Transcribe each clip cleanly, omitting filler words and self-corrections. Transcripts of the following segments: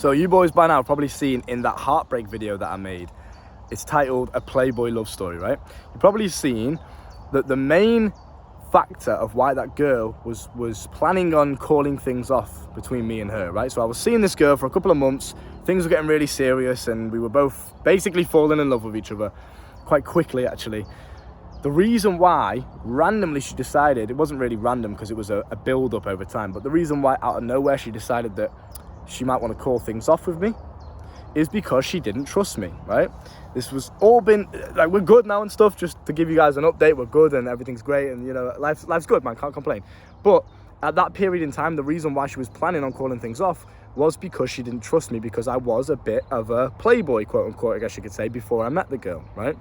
So you boys by now have probably seen in that heartbreak video that I made, it's titled A Playboy Love Story, right? You've probably seen that the main factor of why that girl was planning on calling things off between me and her, right? So I was seeing this girl for a couple of months, things were getting really serious, and we were both basically falling in love with each other quite quickly, actually. The reason why randomly she decided, it wasn't really random because it was a build-up over time, but the reason why out of nowhere she decided that she might want to call things off with me is because she didn't trust me, right? This was all been, like, we're good now and stuff, just to give you guys an update, we're good and everything's great, and, you know, life's good, man, can't complain. But at that period in time, the reason why she was planning on calling things off was because she didn't trust me, because I was a bit of a playboy, quote unquote, I guess you could say, before I met the girl, right?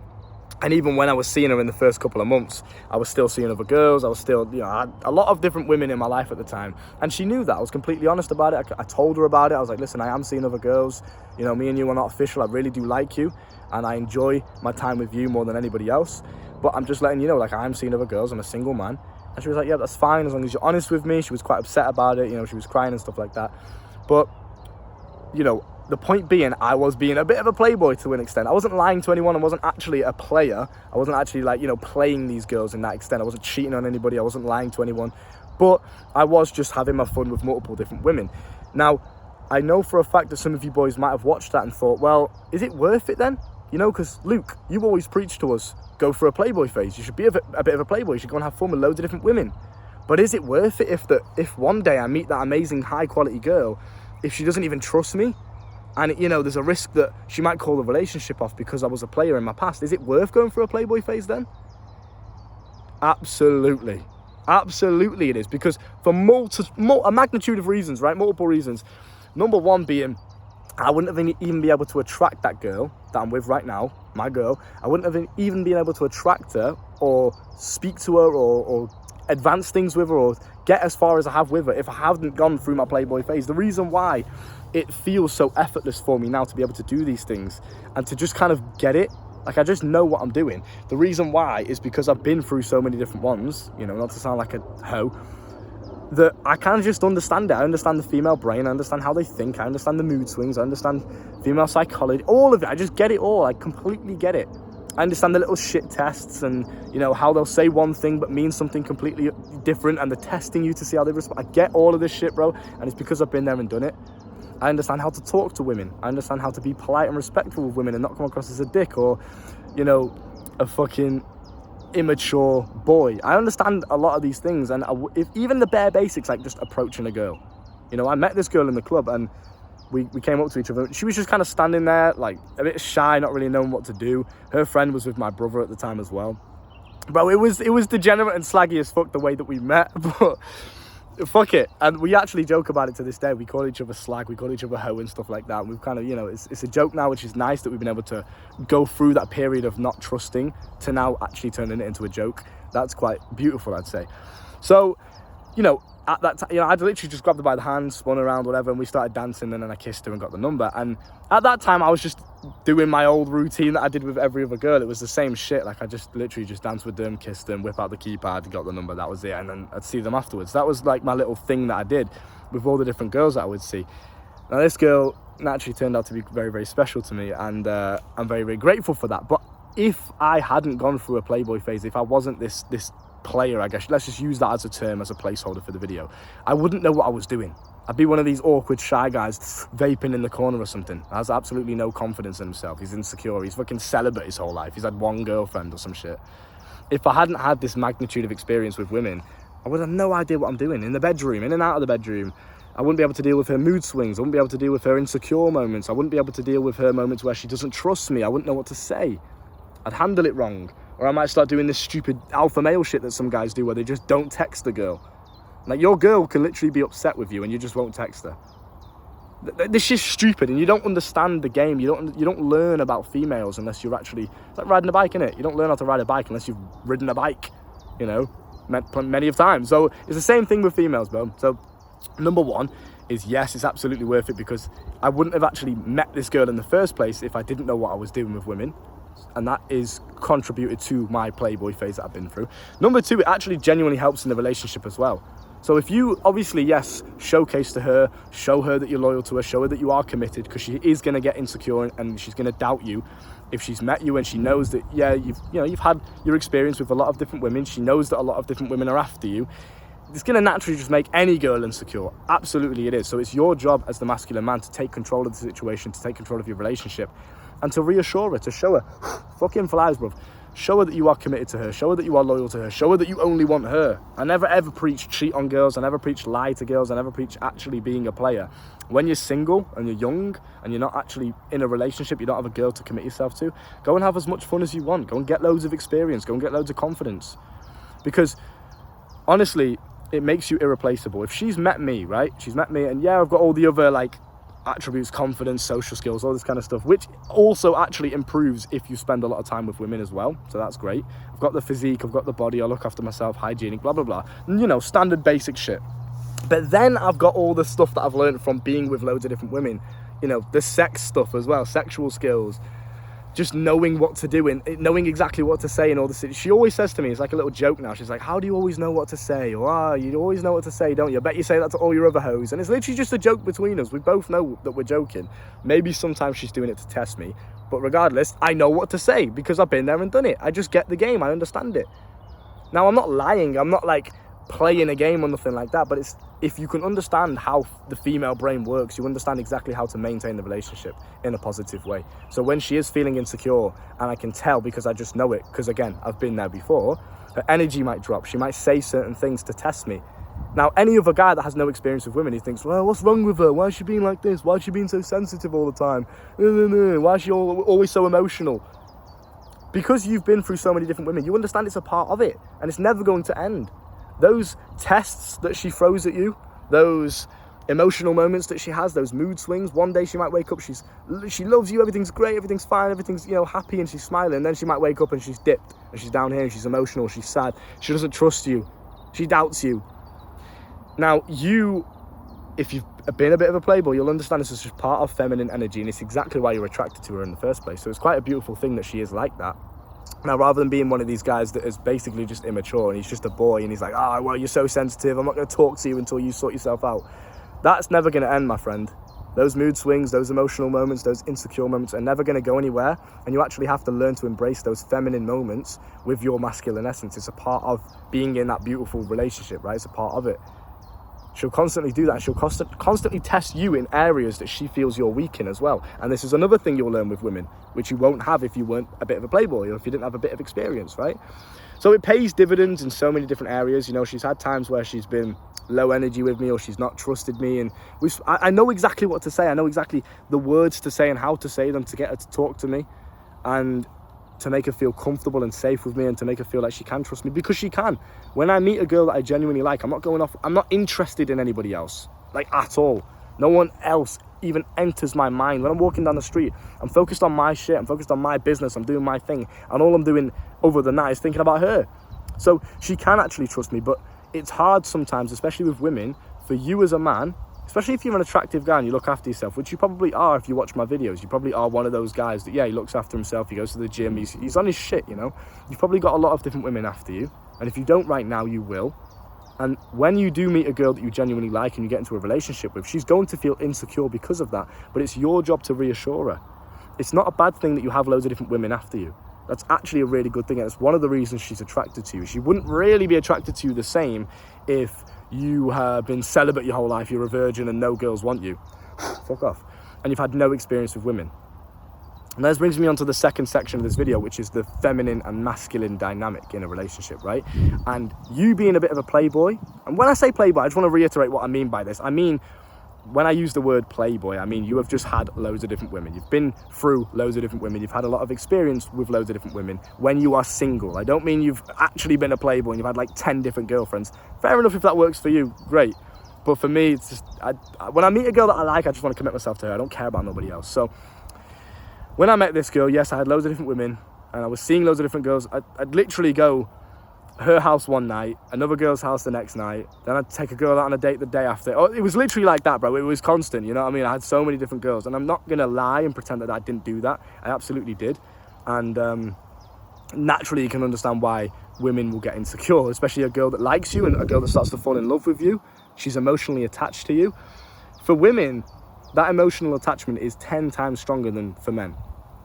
And even when I was seeing her in the first couple of months, I was still seeing other girls. I was still, you know, I had a lot of different women in my life at the time. And she knew that. I was completely honest about it. I told her about it. I was like, listen, I am seeing other girls. You know, me and you are not official. I really do like you. And I enjoy my time with you more than anybody else. But I'm just letting you know, like, I am seeing other girls. I'm a single man. And she was like, yeah, that's fine as long as you're honest with me. She was quite upset about it. You know, she was crying and stuff like that. But, you know, the point being, I was being a bit of a playboy to an extent. I wasn't lying to anyone. I wasn't actually a player. I wasn't actually, like, you know, playing these girls in that extent. I wasn't cheating on anybody. I wasn't lying to anyone. But I was just having my fun with multiple different women. Now, I know for a fact that some of you boys might have watched that and thought, well, is it worth it then? You know, because Luke, you always preach to us, go for a playboy phase. You should be a bit of a playboy. You should go and have fun with loads of different women. But is it worth it if one day I meet that amazing high quality girl, if she doesn't even trust me? And, you know, there's a risk that she might call the relationship off because I was a player in my past. Is it worth going for a playboy phase then? Absolutely. Absolutely it is. Because for a magnitude of reasons, right? Multiple reasons. Number one being, I wouldn't have even be able to attract that girl that I'm with right now, my girl. I wouldn't have even been able to attract her or speak to her or advance things with her or get as far as I have with her if I hadn't gone through my playboy phase. The reason why it feels so effortless for me now to be able to do these things and to just kind of get it, like, I just know what I'm doing. The reason why is because I've been through so many different ones, you know, not to sound like a hoe, that I kind of just understand it. I understand the female brain, I understand how they think, I understand the mood swings, I understand female psychology, all of it. I just get it all. I completely get it. I understand the little shit tests and, you know, how they'll say one thing but mean something completely different, and they're testing you to see how they respond. I get all of this shit, bro, and it's because I've been there and done it. I understand how to talk to women. I understand how to be polite and respectful with women and not come across as a dick or, you know, a fucking immature boy. I understand a lot of these things, and if even the bare basics, like just approaching a girl. You know, I met this girl in the club and we came up to each other. She was just kind of standing there, like, a bit shy, not really knowing what to do. Her friend was with my brother at the time as well. Bro, it was degenerate and slaggy as fuck the way that we met, but fuck it. And we actually joke about it to this day. We call each other slag, we call each other hoe and stuff like that. And we've kind of, you know, it's a joke now, which is nice that we've been able to go through that period of not trusting to now actually turning it into a joke. That's quite beautiful, I'd say. So, you know, at that time, you know, I'd literally just grabbed her by the hand, spun around, whatever, and we started dancing, and then I kissed her and got the number. And at that time, I was just doing my old routine that I did with every other girl. It was the same shit. Like, I just literally just danced with them, kissed them, whip out the keypad, got the number, that was it. And then I'd see them afterwards. That was like my little thing that I did with all the different girls that I would see. Now, this girl naturally turned out to be very, very special to me, and I'm very, very grateful for that. But if I hadn't gone through a playboy phase, if I wasn't this player, I guess, let's just use that as a term, as a placeholder for the video, I wouldn't know what I was doing. I'd be one of these awkward shy guys vaping in the corner or something. Has absolutely no confidence in himself. He's insecure. He's fucking celibate his whole life. He's had one girlfriend or some shit. If I hadn't had this magnitude of experience with women, I would have no idea what I'm doing in the bedroom, in and out of the bedroom. I wouldn't be able to deal with her mood swings. I wouldn't be able to deal with her insecure moments. I wouldn't be able to deal with her moments where she doesn't trust me. I wouldn't know what to say. I'd handle it wrong. Or I might start doing this stupid alpha male shit that some guys do where they just don't text the girl. Like, your girl can literally be upset with you and you just won't text her. This is stupid, and you don't understand the game. You don't learn about females unless you're actually, it's like riding a bike, innit? You don't learn how to ride a bike unless you've ridden a bike, you know, many of times. So it's the same thing with females, bro. So number one is, yes, it's absolutely worth it, because I wouldn't have actually met this girl in the first place if I didn't know what I was doing with women. And that is contributed to my playboy phase that I've been through. Number two, it actually genuinely helps in the relationship as well. So if you obviously, yes, showcase to her, show her that you're loyal to her, show her that you are committed, because she is going to get insecure and she's going to doubt you. If she's met you and she knows that, yeah, you've had your experience with a lot of different women, she knows that a lot of different women are after you, it's going to naturally just make any girl insecure. Absolutely it is. So it's your job as the masculine man to take control of the situation, to take control of your relationship, and to reassure her, to show her, fucking flies, bruv. Show her that you are committed to her. Show her that you are loyal to her. Show her that you only want her. I never ever preach cheat on girls. I never preach lie to girls. I never preach actually being a player. When you're single and you're young and you're not actually in a relationship, you don't have a girl to commit yourself to, go and have as much fun as you want. Go and get loads of experience. Go and get loads of confidence. Because honestly, it makes you irreplaceable. If she's met me, right? She's met me, and yeah, I've got all the other like attributes, confidence, social skills, all this kind of stuff, which also actually improves if you spend a lot of time with women as well. So that's great. I've got the physique, I've got the body, I look after myself, hygienic, blah, blah, blah. You know, standard basic shit. But then I've got all the stuff that I've learned from being with loads of different women. You know, the sex stuff as well, sexual skills, just knowing what to do and knowing exactly what to say and all this. She always says to me, it's like a little joke now, she's like, how do you always know what to say? Or, you always know what to say, don't you? I bet you say that to all your other hoes. And it's literally just a joke between us. We both know that we're joking. Maybe sometimes she's doing it to test me, but regardless, I know what to say because I've been there and done it. I just get the game, I understand it. Now, I'm not lying, I'm not like playing a game or nothing like that, but it's, if you can understand how the female brain works, you understand exactly how to maintain the relationship in a positive way. So when she is feeling insecure, and I can tell because I just know it, because again, I've been there before, her energy might drop. She might say certain things to test me. Now, any other guy that has no experience with women, he thinks, well, what's wrong with her? Why is she being like this? Why is she being so sensitive all the time? Why is she always so emotional? Because you've been through so many different women, you understand it's a part of it, and it's never going to end. Those tests that she throws at you, those emotional moments that she has, those mood swings, one day she might wake up, she loves you, everything's great, everything's fine, everything's, you know, happy, and she's smiling, and then she might wake up and she's dipped, and she's down here, and she's emotional, she's sad, she doesn't trust you, she doubts you. Now, if you've been a bit of a playboy, you'll understand this is just part of feminine energy, and it's exactly why you're attracted to her in the first place. So it's quite a beautiful thing that she is like that. Now, rather than being one of these guys that is basically just immature and he's just a boy and he's like, oh, well, you're so sensitive, I'm not going to talk to you until you sort yourself out. That's never going to end, my friend. Those mood swings, those emotional moments, those insecure moments are never going to go anywhere, and you actually have to learn to embrace those feminine moments with your masculine essence. It's a part of being in that beautiful relationship, right? It's a part of it. She'll constantly do that. She'll constantly test you in areas that she feels you're weak in as well. And this is another thing you'll learn with women, which you won't have if you weren't a bit of a playboy or if you didn't have a bit of experience, right? So it pays dividends in so many different areas. You know, she's had times where she's been low energy with me or she's not trusted me. And I know exactly what to say. I know exactly the words to say and how to say them to get her to talk to me and to make her feel comfortable and safe with me and to make her feel like she can trust me, because she can. When I meet a girl that I genuinely like, I'm not interested in anybody else, like at all. No one else even enters my mind. When I'm walking down the street, I'm focused on my shit, I'm focused on my business, I'm doing my thing, and all I'm doing other than that is thinking about her. So she can actually trust me, but it's hard sometimes, especially with women, for you as a man, especially if you're an attractive guy and you look after yourself, which you probably are if you watch my videos. You probably are one of those guys that, yeah, he looks after himself, he goes to the gym, he's on his shit, you know. You've probably got a lot of different women after you, and if you don't right now, you will. And when you do meet a girl that you genuinely like and you get into a relationship with, she's going to feel insecure because of that, but it's your job to reassure her. It's not a bad thing that you have loads of different women after you. That's actually a really good thing, and it's one of the reasons she's attracted to you. She wouldn't really be attracted to you the same if you have been celibate your whole life, you're a virgin and no girls want you. Fuck off. And you've had no experience with women. And that brings me on to the second section of this video, which is the feminine and masculine dynamic in a relationship, right? And you being a bit of a playboy, and when I say playboy, I just want to reiterate what I mean by this. I mean, when I use the word playboy, I mean you have just had loads of different women. You've been through loads of different women. You've had a lot of experience with loads of different women when you are single. I don't mean you've actually been a playboy and you've had like 10 different girlfriends. Fair enough if that works for you, great. But for me, it's just, when I meet a girl that I like, I just want to commit myself to her. I don't care about nobody else. So when I met this girl, yes, I had loads of different women and I was seeing loads of different girls. I'd literally go her house one night, another girl's house the next night, then I'd take a girl out on a date the day after. Oh, it was literally like that, bro. It was constant, you know what I mean? I had so many different girls, and I'm not gonna lie and pretend that I didn't do that. I absolutely did. And naturally you can understand why women will get insecure, especially a girl that likes you and a girl that starts to fall in love with you. She's emotionally attached to you. For women, that emotional attachment is 10 times stronger than for men.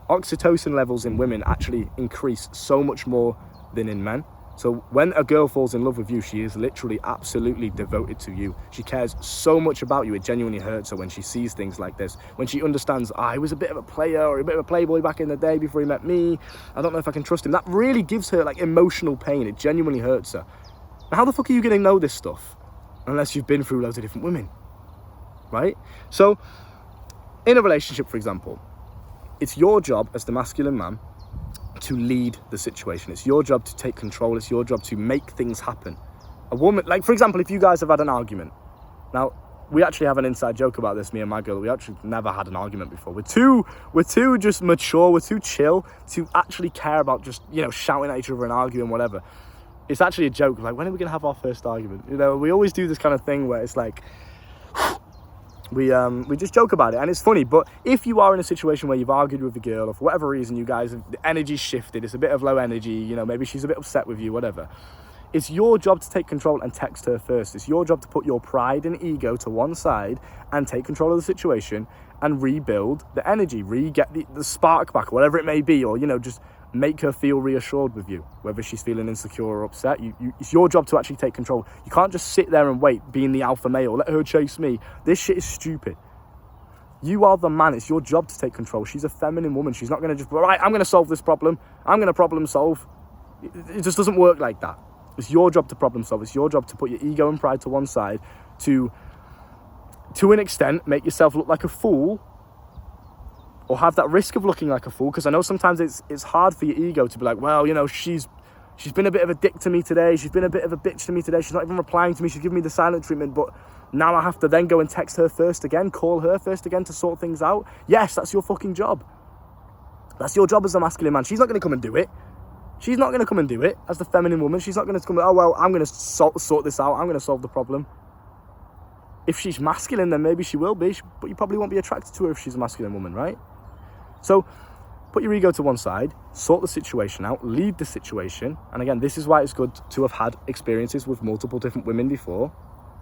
Oxytocin levels in women actually increase so much more than in men. So when a girl falls in love with you, she is literally absolutely devoted to you. She cares so much about you, it genuinely hurts her when she sees things like this. When she understands, I was a bit of a player or a bit of a playboy back in the day before he met me. I don't know if I can trust him. That really gives her like emotional pain. It genuinely hurts her. Now, how the fuck are you going to know this stuff unless you've been through loads of different women, right? So in a relationship, for example, it's your job as the masculine man to lead the situation. It's your job to take control. It's your job to make things happen. A woman, like for example, if you guys have had an argument. Now, we actually have an inside joke about this, me and my girl. We actually never had an argument before. We're too just mature, we're too chill to actually care about just, you know, shouting at each other and arguing, whatever. It's actually a joke, like, when are we gonna have our first argument? You know, we always do this kind of thing where it's like, we just joke about it, and it's funny. But if you are in a situation where you've argued with a girl, or for whatever reason you guys have, the energy's shifted, it's a bit of low energy, you know, maybe she's a bit upset with you, whatever, it's your job to take control and text her first. It's your job to put your pride and ego to one side and take control of the situation and rebuild the energy, get the spark back, whatever it may be, or, you know, just make her feel reassured with you, whether she's feeling insecure or upset. It's your job to actually take control. You can't just sit there and wait, being the alpha male, let her chase me. This shit is stupid. You are the man. It's your job to take control. She's a feminine woman. She's not going to just, all right, I'm going to solve this problem. I'm going to problem solve. It just doesn't work like that. It's your job to problem solve. It's your job to put your ego and pride to one side, to an extent, make yourself look like a fool, or have that risk of looking like a fool, because I know sometimes it's hard for your ego to be like, well, you know, she's been a bit of a dick to me today, she's been a bit of a bitch to me today, she's not even replying to me, she's giving me the silent treatment, but now I have to then go and text her first again, call her first again to sort things out. Yes, that's your fucking job. That's your job as a masculine man. She's not going to come and do it. She's not going to come and do it as the feminine woman. She's not going to come, oh, well, I'm going to sort this out, I'm going to solve the problem. If she's masculine, then maybe she will be, but you probably won't be attracted to her if she's a masculine woman, right? So put your ego to one side, sort the situation out, lead the situation. And again, this is why it's good to have had experiences with multiple different women before,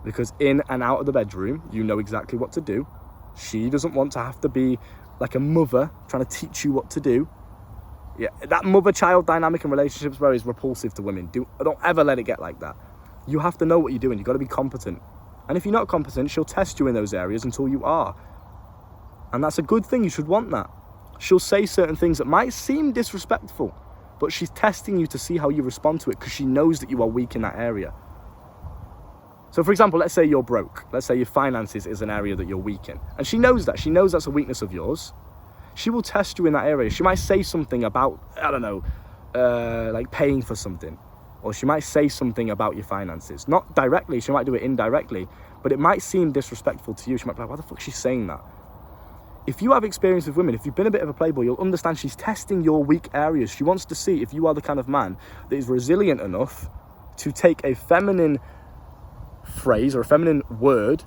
because in and out of the bedroom, you know exactly what to do. She doesn't want to have to be like a mother trying to teach you what to do. Yeah, that mother-child dynamic in relationships, bro, is repulsive to women. Don't ever let it get like that. You have to know what you're doing. You've got to be competent. And if you're not competent, she'll test you in those areas until you are. And that's a good thing. You should want that. She'll say certain things that might seem disrespectful, but she's testing you to see how you respond to it, because she knows that you are weak in that area. So for example, let's say you're broke. Let's say your finances is an area that you're weak in. And she knows that. She knows that's a weakness of yours. She will test you in that area. She might say something about, I don't know, like paying for something. Or she might say something about your finances. Not directly, she might do it indirectly, but it might seem disrespectful to you. She might be like, why the fuck is she saying that? If you have experience with women, if you've been a bit of a playboy, you'll understand she's testing your weak areas. She wants to see if you are the kind of man that is resilient enough to take a feminine phrase or a feminine word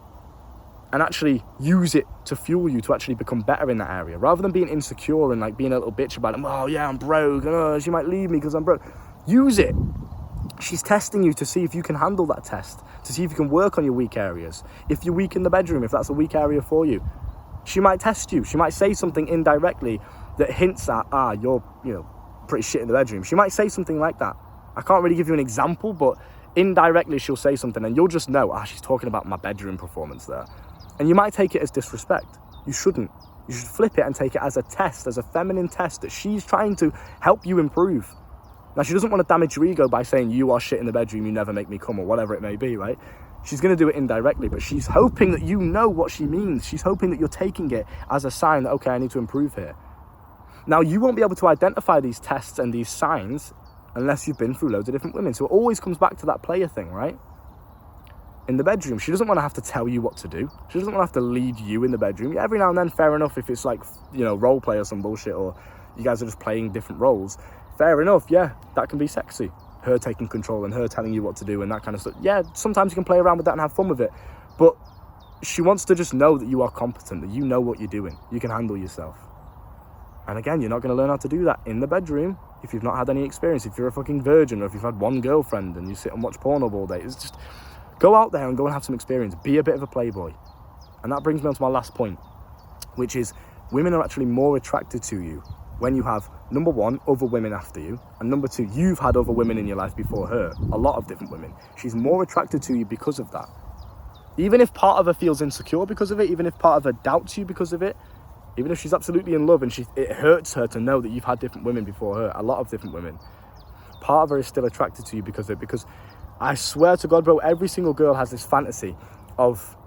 and actually use it to fuel you to actually become better in that area, rather than being insecure and like being a little bitch about it. Oh yeah, I'm broke, oh, she might leave me because I'm broke. Use it. She's testing you to see if you can handle that test, to see if you can work on your weak areas. If you're weak in the bedroom, if that's a weak area for you, she might test you. She might say something indirectly that hints at, you're, you know, pretty shit in the bedroom. She might say something like that. I can't really give you an example, but indirectly she'll say something and you'll just know, she's talking about my bedroom performance there. And you might take it as disrespect. You shouldn't. You should flip it and take it as a test, as a feminine test that she's trying to help you improve. Now, she doesn't want to damage your ego by saying, you are shit in the bedroom, you never make me come, or whatever it may be, right? She's going to do it indirectly, but she's hoping that you know what she means. She's hoping that you're taking it as a sign that, okay, I need to improve here. Now, you won't be able to identify these tests and these signs unless you've been through loads of different women. So it always comes back to that player thing, right? In the bedroom, she doesn't want to have to tell you what to do. She doesn't want to have to lead you in the bedroom. Every now and then, fair enough, if it's like, you know, role play or some bullshit, or you guys are just playing different roles, fair enough, yeah, that can be sexy. Her taking control and her telling you what to do and that kind of stuff. Yeah, sometimes you can play around with that and have fun with it. But she wants to just know that you are competent, that you know what you're doing. You can handle yourself. And again, you're not going to learn how to do that in the bedroom if you've not had any experience, if you're a fucking virgin, or if you've had one girlfriend and you sit and watch porn all day. It's just, go out there and go and have some experience. Be a bit of a playboy. And that brings me on to my last point, which is women are actually more attracted to you when you have, number one, other women after you, and number two, you've had other women in your life before her, a lot of different women. She's more attracted to you because of that. Even if part of her feels insecure because of it, even if part of her doubts you because of it, even if she's absolutely in love and it hurts her to know that you've had different women before her, a lot of different women, part of her is still attracted to you because of it. Because I swear to God, bro, every single girl has this fantasy of,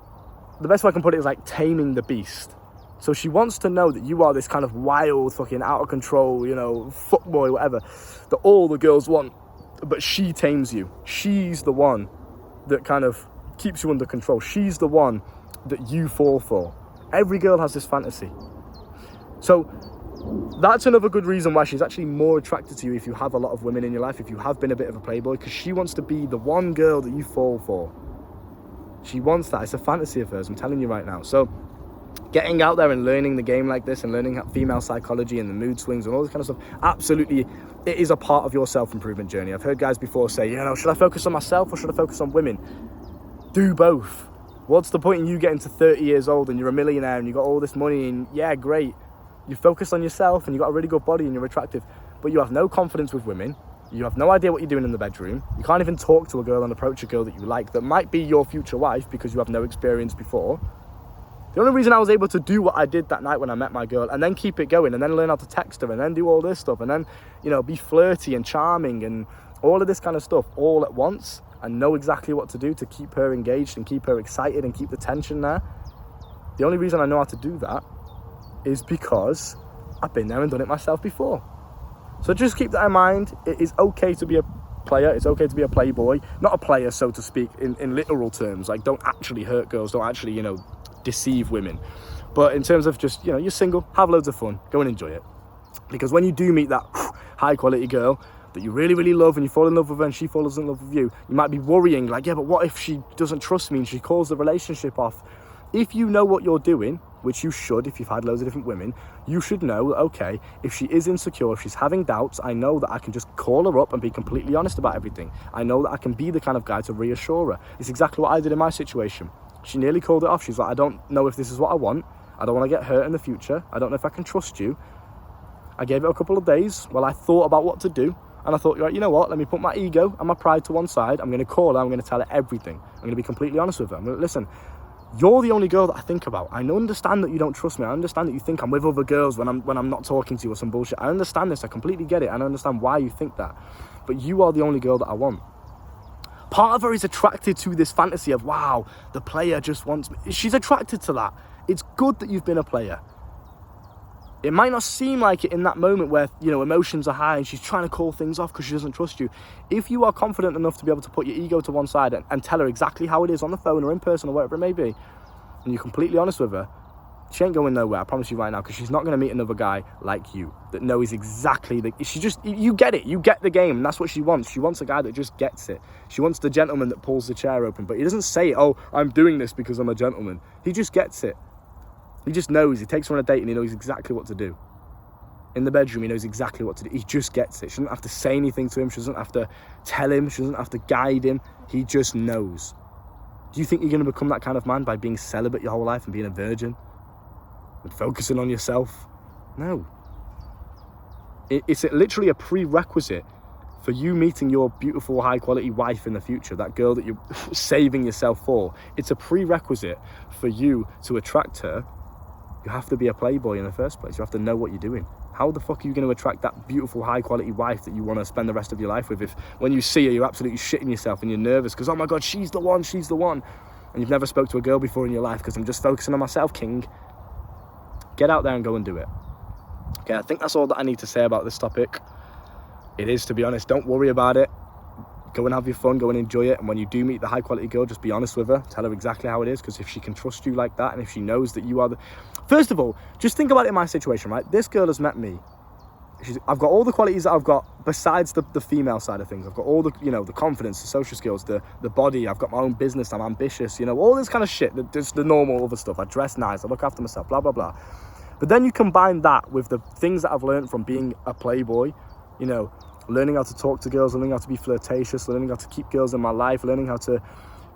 the best way I can put it is like taming the beast. So she wants to know that you are this kind of wild, fucking out of control, you know, fuckboy, whatever, that all the girls want, but she tames you. She's the one that kind of keeps you under control. She's the one that you fall for. Every girl has this fantasy. So that's another good reason why she's actually more attracted to you if you have a lot of women in your life, if you have been a bit of a playboy, because she wants to be the one girl that you fall for. She wants that. It's a fantasy of hers, I'm telling you right now. So getting out there and learning the game like this and learning female psychology and the mood swings and all this kind of stuff, absolutely, it is a part of your self-improvement journey. I've heard guys before say, you know, should I focus on myself or should I focus on women? Do both. What's the point in you getting to 30 years old and you're a millionaire and you got all this money and yeah, great. You focus on yourself and you got a really good body and you're attractive, but you have no confidence with women. You have no idea what you're doing in the bedroom. You can't even talk to a girl and approach a girl that you like that might be your future wife because you have no experience before. The only reason I was able to do what I did that night when I met my girl and then keep it going and then learn how to text her and then do all this stuff and then, you know, be flirty and charming and all of this kind of stuff all at once and know exactly what to do to keep her engaged and keep her excited and keep the tension there. The only reason I know how to do that is because I've been there and done it myself before. So just keep that in mind. It is okay to be a player. It's okay to be a playboy. Not a player, so to speak, in literal terms. Like, don't actually hurt girls. Don't actually, you know, deceive women. But in terms of just, you know, you're single, have loads of fun. Go and enjoy it. Because when you do meet that high quality girl that you really, really love and you fall in love with her and she falls in love with you, you might be worrying like, yeah, but what if she doesn't trust me and she calls the relationship off? If you know what you're doing, which you should if you've had loads of different women, you should know that, okay, if she is insecure, if she's having doubts, I know that I can just call her up and be completely honest about everything. I know that I can be the kind of guy to reassure her. It's exactly what I did in my situation. She nearly called it off. She's like, I don't know if this is what I want. I don't want to get hurt in the future. I don't know if I can trust you. I gave it a couple of days while I thought about what to do. And I thought, right, you know what? Let me put my ego and my pride to one side. I'm going to call her. I'm going to tell her everything. I'm going to be completely honest with her. I'm going to listen. You're the only girl that I think about. I understand that you don't trust me. I understand that you think I'm with other girls when I'm not talking to you or some bullshit. I understand this. I completely get it. And I understand why you think that. But you are the only girl that I want. Part of her is attracted to this fantasy of, wow, the player just wants me. She's attracted to that. It's good that you've been a player. It might not seem like it in that moment where, you know, emotions are high and she's trying to call things off because she doesn't trust you. If you are confident enough to be able to put your ego to one side and tell her exactly how it is on the phone or in person or whatever it may be, and you're completely honest with her, she ain't going nowhere, I promise you right now, because she's not going to meet another guy like you that knows exactly you get it, you get the game, and that's what she wants. She wants a guy that just gets it. She wants the gentleman that pulls the chair open, but he doesn't say, oh, I'm doing this because I'm a gentleman. He just gets it. He just knows. He takes her on a date and he knows exactly what to do. In the bedroom, he knows exactly what to do. He just gets it. She doesn't have to say anything to him. She doesn't have to tell him. She doesn't have to guide him. He just knows. Do you think you're going to become that kind of man by being celibate your whole life and being a virgin? And focusing on yourself? No. It's literally a prerequisite for you meeting your beautiful, high-quality wife in the future, that girl that you're saving yourself for. It's a prerequisite for you to attract her. You have to be a playboy in the first place. You have to know what you're doing. How the fuck are you going to attract that beautiful, high-quality wife that you want to spend the rest of your life with if when you see her, you're absolutely shitting yourself and you're nervous because, oh my God, she's the one, and you've never spoke to a girl before in your life because I'm just focusing on myself, king. Get out there and go and do it. Okay, I think that's all that I need to say about this topic. It is, to be honest, don't worry about it. Go and have your fun, go and enjoy it. And when you do meet the high quality girl, just be honest with her. Tell her exactly how it is, because if she can trust you like that, and if she knows that you are the... First of all, just think about it in my situation, right? This girl has met me. I've got all the qualities that I've got besides the female side of things. I've got all the, you know, the confidence, the social skills, the body. I've got my own business. I'm ambitious, you know, all this kind of shit. Just the normal other stuff. I dress nice. I look after myself, blah, blah, blah. But then you combine that with the things that I've learned from being a playboy, you know, learning how to talk to girls, learning how to be flirtatious, learning how to keep girls in my life, learning how to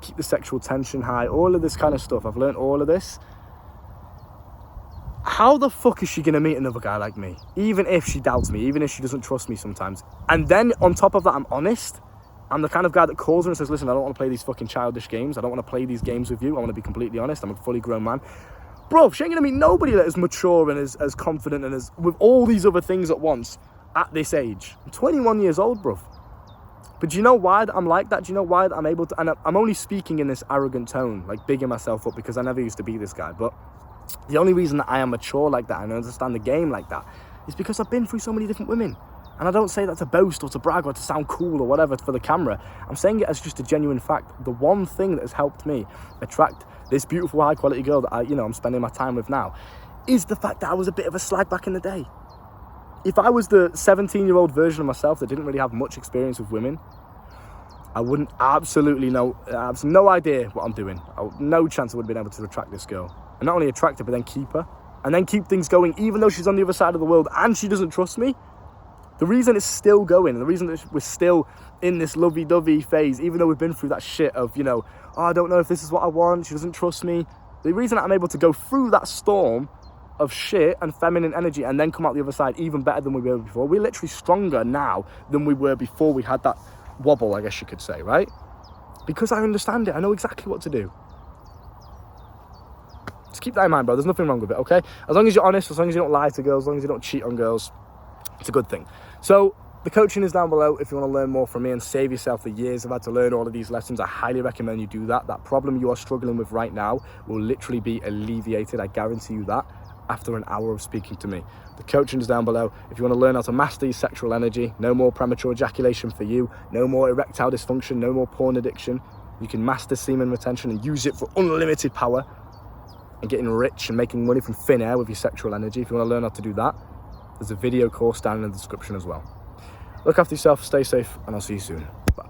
keep the sexual tension high, all of this kind of stuff. I've learned all of this. How the fuck is she going to meet another guy like me? Even if she doubts me, even if she doesn't trust me sometimes. And then on top of that, I'm honest. I'm the kind of guy that calls her and says, listen, I don't want to play these fucking childish games. I don't want to play these games with you. I want to be completely honest. I'm a fully grown man. Bro, she ain't going to meet nobody that is mature and as confident and as with all these other things at once at this age. I'm 21 years old, bro. But do you know why I'm like that? Do you know why I'm able to... And I'm only speaking in this arrogant tone, like bigging myself up, because I never used to be this guy. But the only reason that I am mature like that and understand the game like that is because I've been through so many different women. And I don't say that to boast or to brag or to sound cool or whatever for the camera. I'm saying it as just a genuine fact. The one thing that has helped me attract this beautiful, high-quality girl that I'm spending my time with now is the fact that I was a bit of a slag back in the day. If I was the 17-year-old version of myself that didn't really have much experience with women, I wouldn't absolutely know. I have no idea what I'm doing. No chance I would have been able to attract this girl. And not only attract her, but then keep her. And then keep things going, even though she's on the other side of the world and she doesn't trust me. The reason it's still going, and the reason that we're still in this lovey-dovey phase, even though we've been through that shit of, oh, I don't know if this is what I want, she doesn't trust me. The reason that I'm able to go through that storm of shit and feminine energy and then come out the other side even better than we were before. We're literally stronger now than we were before we had that wobble, I guess you could say, right? Because I understand it. I know exactly what to do. Just keep that in mind, bro. There's nothing wrong with it, okay? As long as you're honest, as long as you don't lie to girls, as long as you don't cheat on girls, it's a good thing. So the coaching is down below if you want to learn more from me and save yourself the years I've had to learn all of these lessons. I highly recommend you do that. That problem you are struggling with right now will literally be alleviated. I guarantee you that after an hour of speaking to me. The coaching is down below. If you want to learn how to master your sexual energy, no more premature ejaculation for you, no more erectile dysfunction, no more porn addiction. You can master semen retention and use it for unlimited power and getting rich and making money from thin air with your sexual energy. If you want to learn how to do that, there's a video course down in the description as well. Look after yourself, stay safe, and I'll see you soon. Bye.